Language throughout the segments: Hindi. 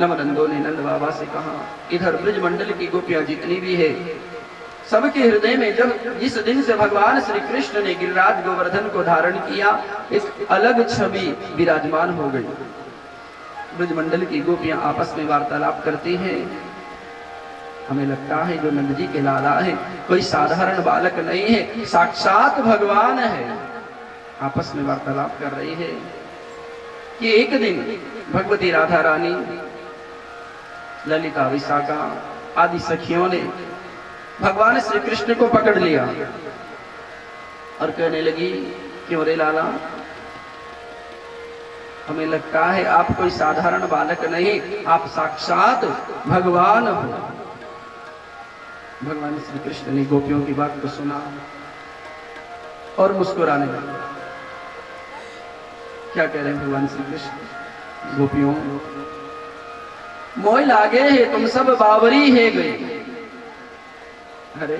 नवनंदों ने नंद बाबा से कहा, इधर ब्रजमंडल की गोपियां जितनी भी है, सबके हृदय में जब जिस दिन से भगवान श्री कृष्ण ने गिरिराज गोवर्धन को धारण किया, एक अलग छवि विराजमान हो गई। ब्रजमंडल की गोपियां आपस में वार्तालाप करती हैं। हमें लगता है जो नंद जी के लाला है कोई साधारण बालक नहीं है, साक्षात भगवान है। आपस में वार्तालाप कर रही है कि एक दिन भगवती राधा रानी, ललिता, विशाखा आदि सखियों ने भगवान श्री कृष्ण को पकड़ लिया और कहने लगी, क्यों रे लाला, हमें लगता है आप कोई साधारण बालक नहीं, आप साक्षात भगवान हो। भगवान श्री कृष्ण ने गोपियों की बात को सुना और मुस्कुराने लगे। क्या कह रहे हैं भगवान श्री कृष्ण? गोपियों, मोह लागे है तुम सब बावरी है गई। अरे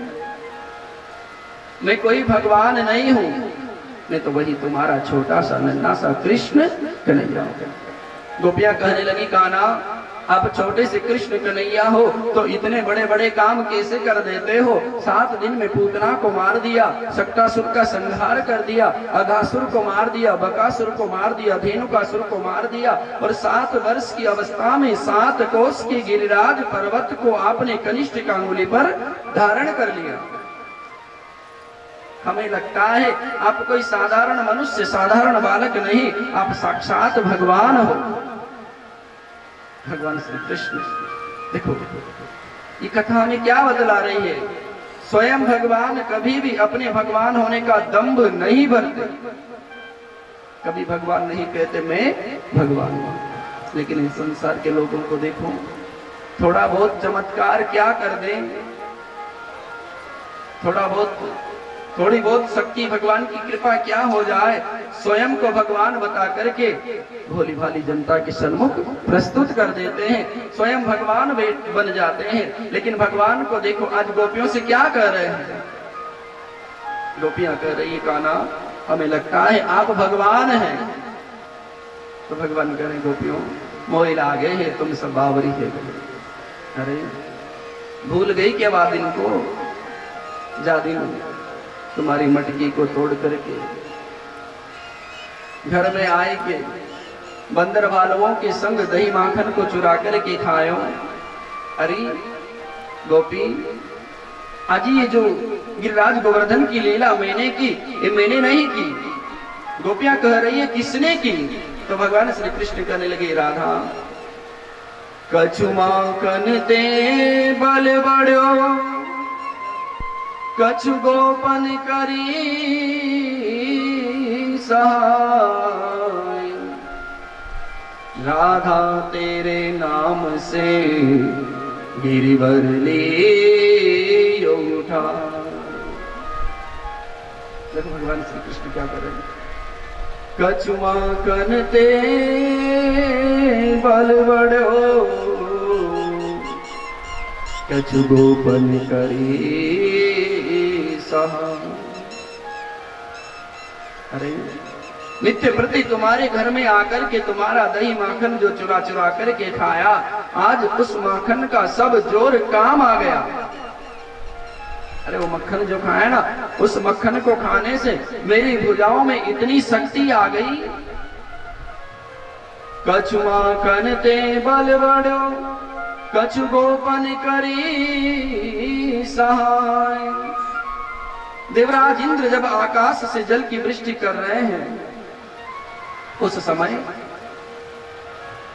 मैं कोई भगवान नहीं हूं, मैं तो वही तुम्हारा छोटा सा नन्हा सा कृष्ण कन्हैया। गोपियां कहने लगी, कान्हा आप छोटे से कृष्ण कन्हैया हो तो इतने बड़े बड़े काम कैसे कर देते हो? 7 दिन में पूतना को मार दिया, सक्टासुर का संहार कर दिया, अघासुर को मार दिया, बकासुर को मार दिया, धेनुकासुर को मार दिया, और 7 वर्ष की अवस्था में 7 कोस के गिरिराज पर्वत को आपने कनिष्ठ की अंगुली पर धारण कर लिया। हमें लगता है आप कोई साधारण मनुष्य, साधारण बालक नहीं, आप साक्षात भगवान हो। भगवान श्री कृष्ण, देखो ये कथा हमें क्या बतला रही है? स्वयं भगवान कभी भी अपने भगवान होने का दंभ नहीं भरते, कभी भगवान नहीं कहते मैं भगवान हूं। लेकिन इस संसार के लोगों को देखो, थोड़ा बहुत चमत्कार क्या कर दें, थोड़ी बहुत शक्ति, भगवान की कृपा क्या हो जाए, स्वयं को भगवान बता करके भोली भाली जनता के सन्मुख प्रस्तुत कर देते हैं, स्वयं भगवान बन जाते हैं। लेकिन भगवान को देखो, आज गोपियों से क्या कह रहे हैं? गोपियां कह रही है, कान्हा हमें लगता है आप भगवान हैं। तो भगवान कह रहे, गोपियों मोह लागे है तुम सब बावरी है। अरे भूल गई क्या बात इनको? जा दिन तुम्हारी मटकी को तोड़ करके घर में आए के बंदर भालुओं के संग दही माखन को चुरा करके खायो। अरे गोपी, आज ये जो गिरिराज गोवर्धन की लीला मैंने की, ये मैंने नहीं की। गोपियां कह रही है किसने की? तो भगवान श्री कृष्ण कहने लगे, राधा कछु माखन ते बल बड़ो, कछु गोपन करी सहाय, राधा तेरे नाम से गिरिवर ले उठा। देखो भगवान श्री कृष्ण क्या कर रहे हैं, कछु माखन ते बल बड़ो, कछु गोपन करी सहा। अरे नित्य प्रति तुम्हारे घर में आकर के तुम्हारा दही माखन जो चुरा चुरा करके खाया, आज उस माखन का सब जोर काम आ गया। अरे वो मक्खन जो खाया ना, उस मक्खन को खाने से मेरी भुजाओं में इतनी शक्ति आ गई। कछु माखन ते बल बड़ो, कछु गोपन करी सहाय। देवराज इंद्र जब आकाश से जल की वृष्टि कर रहे हैं, उस समय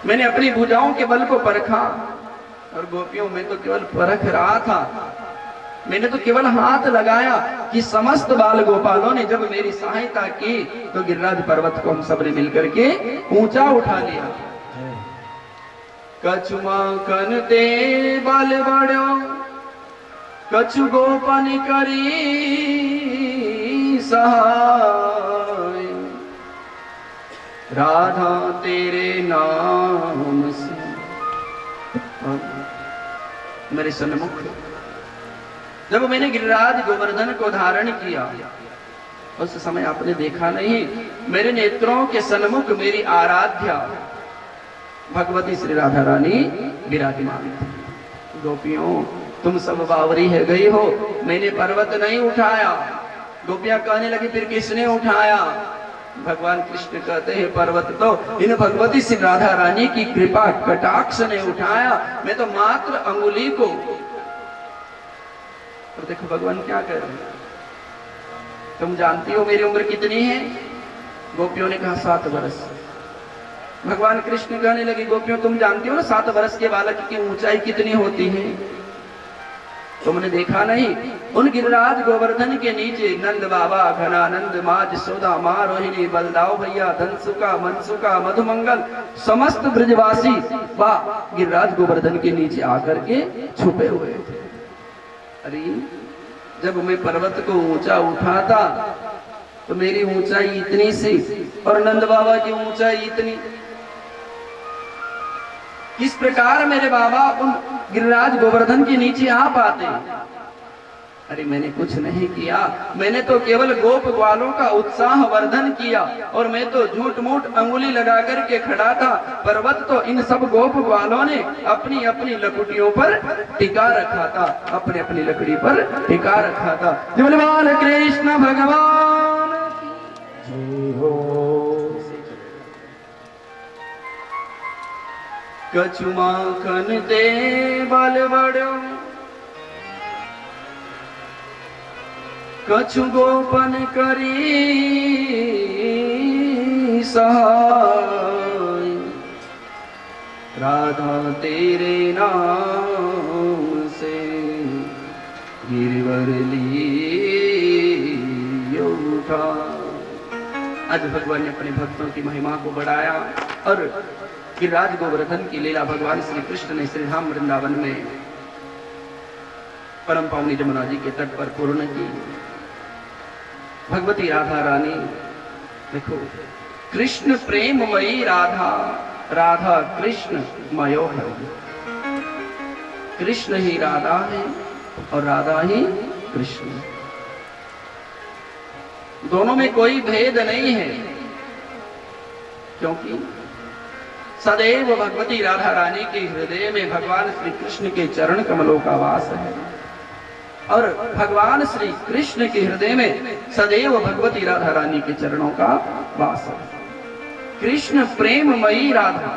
मैंने अपनी भुजाओं के बल को परखा, और गोपियों में तो केवल परख रहा था, मैंने तो केवल हाथ लगाया कि समस्त बाल गोपालों ने जब मेरी सहायता की तो गिरिराज पर्वत को हम सब ने मिलकर के ऊंचा उठा लिया। कछु माखन ते बल बड़ो, कछु गोपन करी सहाय, राधा तेरे नाम से। मेरे सन्मुख जब मैंने गिरिराज गोवर्धन को धारण किया, उस समय आपने देखा नहीं, मेरे नेत्रों के सन्मुख मेरी आराध्या भगवती श्री राधा रानी विराजमान थी। गोपियों, तुम सब बावरी है गई हो, मैंने पर्वत नहीं उठाया। गोपियां कहने लगी, फिर किसने उठाया? भगवान कृष्ण कहते हैं, पर्वत तो इन भगवती श्री राधा रानी की कृपा कटाक्ष ने उठाया, मैं तो मात्र अंगुली को। और देखो भगवान क्या कह रहे हैं, तुम जानती हो मेरी उम्र कितनी है? गोपियों ने कहा 7 वर्ष। भगवान कृष्ण कहने लगे, गोपियों तुम जानती हो ना 7 वर्ष के बालक की ऊंचाई कितनी होती है? तुमने देखा नहीं? उन गिरिराज गोवर्धन के नीचे नंद बाबा, घनानंद, माँ जसोदा, माँ रोहिणी, बलदाव भैया, धनसुका, मनसुका, मधुमंगल समस्त ब्रजवासी वा गिरिराज गोवर्धन के नीचे आकर के छुपे हुए थे। अरे जब मैं पर्वत को ऊंचा उठाता तो मेरी ऊंचाई इतनी सी और नंद बाबा की ऊंचाई इतनी। किस प्रकार मेरे बाबा उन गिरिराज गोवर्धन के नीचे आ पाते? अरे मैंने कुछ नहीं किया, मैंने तो केवल गोप ग्वालों का उत्साह वर्धन किया और मैं तो झूठ मूठ अंगुली लगा करके खड़ा था। पर्वत तो इन सब गोप ग्वालों ने अपनी अपनी लकुटियों पर टिका रखा था, अपनी अपनी लकड़ी पर टिका रखा था। बोल कृष्ण भगवान की जय हो। कछु माखन दे बल बड़ो, कछु गोपन करी सहाय, राधा तेरे नाम से गिरवर लियो उठा। आज भगवान ने अपने भक्तों की महिमा को बढ़ाया और गिरिराज गोवर्धन की लीला भगवान श्री कृष्ण ने श्री धाम वृंदावन में परम पावनी जमुना जी के तट पर पूर्ण की। भगवती राधा रानी देखो, कृष्ण प्रेममयी राधा, राधा कृष्ण मयो है। कृष्ण ही राधा है और राधा ही कृष्ण। दोनों में कोई भेद नहीं है, क्योंकि सदैव भगवती राधा रानी के हृदय में भगवान श्री कृष्ण के चरण कमलों का वास है और भगवान श्री कृष्ण के हृदय में सदैव भगवती राधा रानी के चरणों का वास है। कृष्ण प्रेममयी राधा,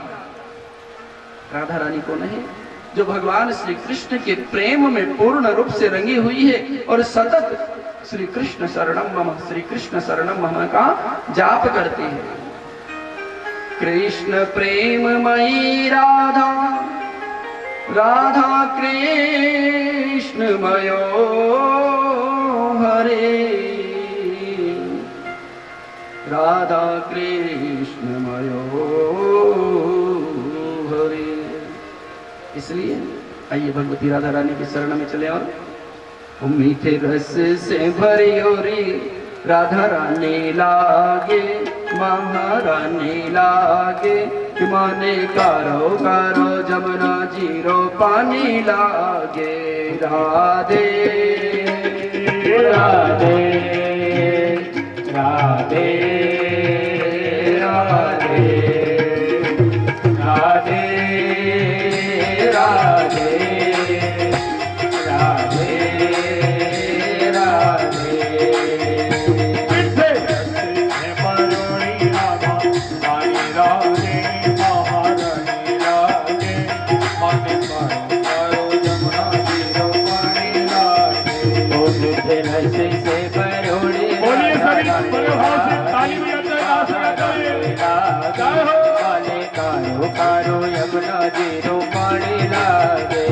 राधा रानी को नहीं, जो भगवान श्री कृष्ण के प्रेम में पूर्ण रूप से रंगी हुई है और सतत श्री कृष्ण शरणम मम, श्री कृष्ण शरणम मम का जाप करती है। कृष्ण प्रेममयी राधा, राधा कृष्ण मयो हरे, राधा कृष्ण मयो हरे। इसलिए आइए भगवती राधा रानी की शरण में चले और मीठे रस से भरियो रे राधा रानी लागे, महारानी लागे, कि माने कारो कारो जमुना जीरो पानी लागे। राधे राधे राधे राधे राधे राधे कारो यमुना जीरो पानी लागे।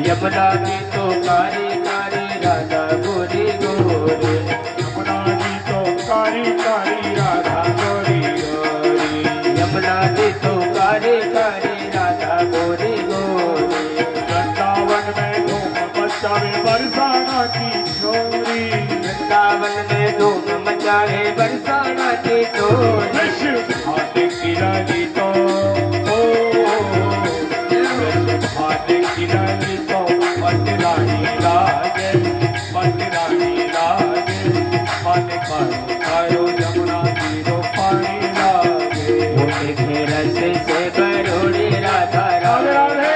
यमुना जी तो कारी कारी राधा गोरी गोरी, यमुना जी तो कारी कारी राधा गोरी गोरी, यमुना जी तो कारी कारी राधा गोरी गोरी। वृंदावन में मचावे बरसाना की छोरी, वृंदावन में धूम मचावे बरसाना की छोरी। विश्व भात की रानी तो विश्व भात की रानी तो पटरानी लागे, पटरानी लागे। मन करो करो यमुना जीरो पानी लागे। मोटे के रस से बरोड़ी राधा रानी,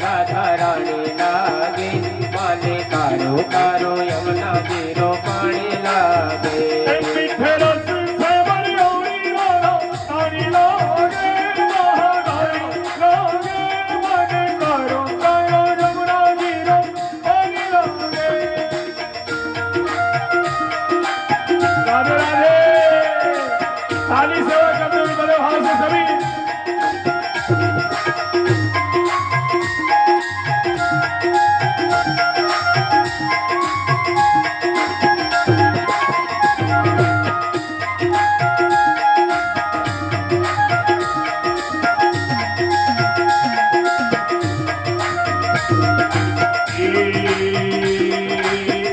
राधा रानी लागे। माने कारो कारो यमुना जीरो पानी लागे। मीठे रस से बरोड़ी राधा रानी लागे, महारानी लागे। मन करो करो यमुना जीरो पानी लागे। राधे राधे। ताली सेवा करते हुए बड़े भाव से सभी।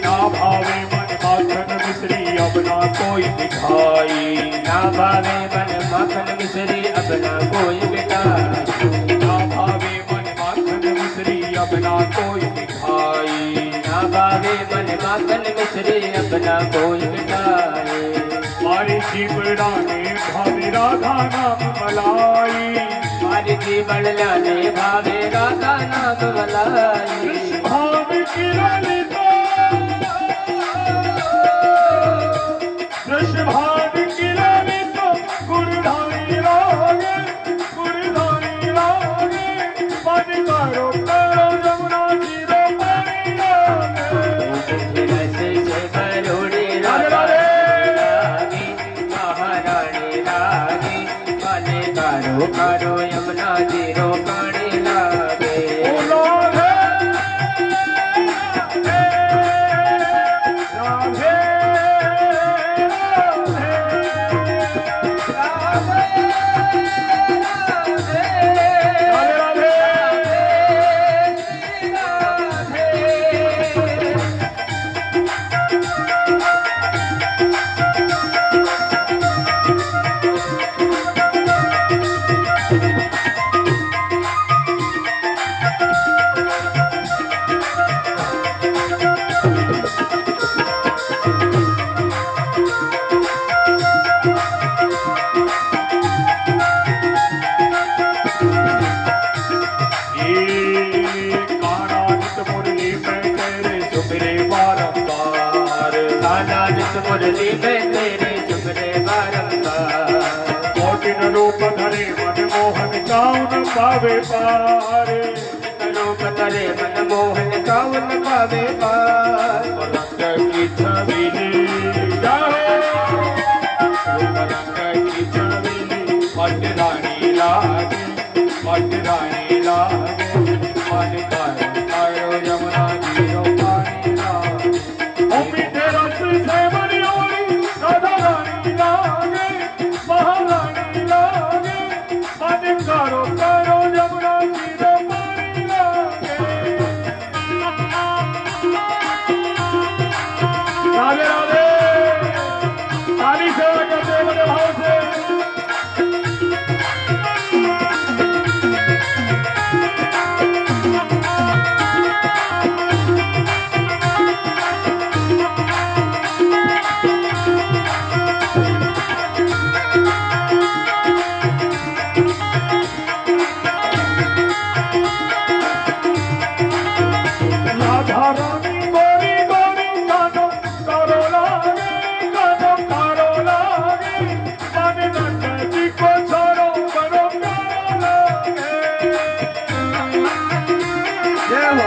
ना भावे मन माखन मिश्री अब ना कोई दिखाई, ना भावे मन माखन मिश्री अब ना कोई मिठाई। ना भावे मन माखन मिश्री अब ना कोई दिखाई। ना भावे मन माखन मिश्री अब ना कोई मिठाई। मारी जीवड़ाने भावे राधा नाम मलाई, मारी जीवन लाने भावे राधा नाम मलाई। भाव की ललिता कृष्ण भाव की ललिता गुरुधारी लागे, गुरुधारी लागे। मन करो करो यमुना जीरो पानी लागे। रस से बरोड़ी राधा लागे, महारानी लागे। माने कारो कारो यमुना जीरो पानी लागे। मुरली में तेरे चुमरे बारंबार। कोटिन रूप धरे मन मोहन काउन पावे पार, रूप धरे मन मोहन काउन पावे पार। रंग की छबीली जाओ, रंग की छबीली पटरानी लागे, पटरानी लागे। मन करो यमुना जीरो पानी लागे। ओ मीठे रस से बरियोली राधा रानी लागे, महारानी लागे। मन करो करो यमुना जीरो पानी लागे। राधे राधे। ताली सेवा करते बड़े भाव से। राधा रानी गोरी गोरी कानो करो लागे, कानो करो लागे। मन नंद जी को छोड़ो करो करो लागे। जय हो।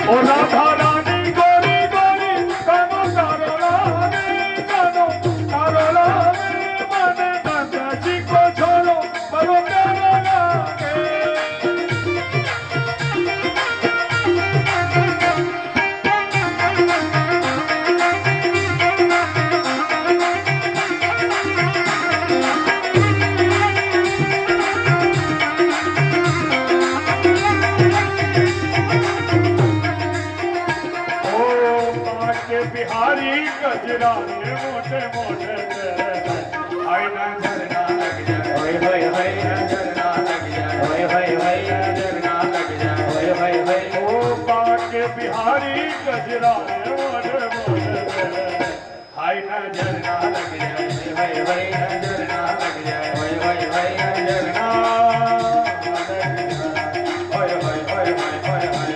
ओ राधा रानी गोरी गोरी कानो करो लागे, कानो करो लागे। मन नंद जी को छोड़ो करो करो लागे। गजरा रे मोटे मोटे तेरे आई ना झरना लग जाए होय होय होय झरना लग जाए होय होय होय झरना लग जाए होय होय होय ओ बाके बिहारी गजरा रे मोटे मोटे तेरे आई ना झरना लग जाए होय होय झरना लग जाए होय होय होय झरना होय होय होय होय होय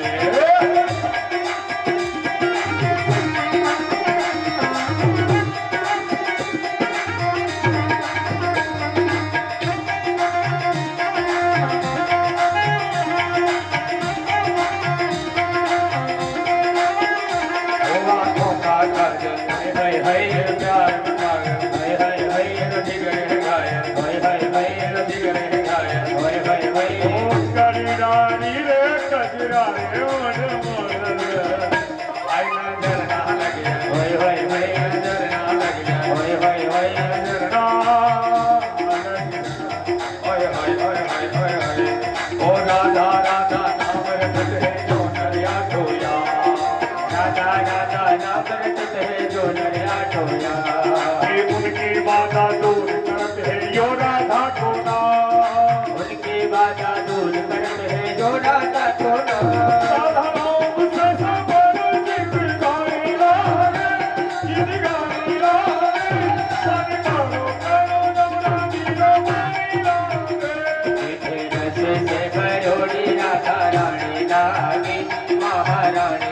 आँखों का काजल हाय हाय प्यार में पागल हाय हाय हाय नदी गए घायल हाय हाय हाय नदी गए घायल हाय हाय हाय ओ करीदारी रे गजरा रे मोटे मोटे तेरे आई ना झरना लग जाए हाय हाय हाय झरना लग जाए हाय हाय हाय झरना हाय हाय हाय हाय हाय हाय ओ राधा राधा नाम रखत है जो नरिया ढोया राधा राधा नाम रखत है जो नरिया ढोया ये उनकी बाधा दूर करत है यो राधा टोना उनकी बाधा दूर करते हैं जो राधा छोड़ा राधा राम से सबर जित गाई लागे जित गाई लागे मन करो करो नवरानी रमाई लागे मीठे रस से भरोड़ी राधा रानी लागी महारानी